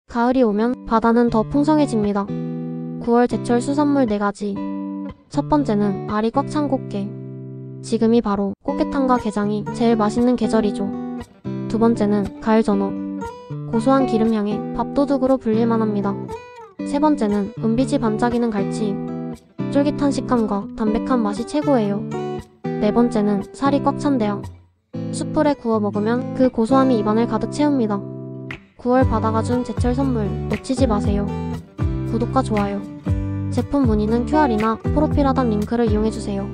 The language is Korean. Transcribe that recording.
가을이 오면 바다는 더 풍성해집니다. 9월 제철 수산물 4가지. 첫 번째는 알이 꽉 찬 꽃게. 지금이 바로 꽃게탕과 게장이 제일 맛있는 계절이죠. 두 번째는 가을 전어. 고소한 기름향에 밥도둑으로 불릴만합니다. 세 번째는 은비지 반짝이는 갈치. 쫄깃한 식감과 담백한 맛이 최고예요. 네 번째는 살이 꽉 찬 대하. 숯불에 구워 먹으면 그 고소함이 입안을 가득 채웁니다. 9월 바다가 준 제철 선물 놓치지 마세요. 구독과 좋아요, 제품 문의는 QR이나 프로필 하단 링크를 이용해주세요.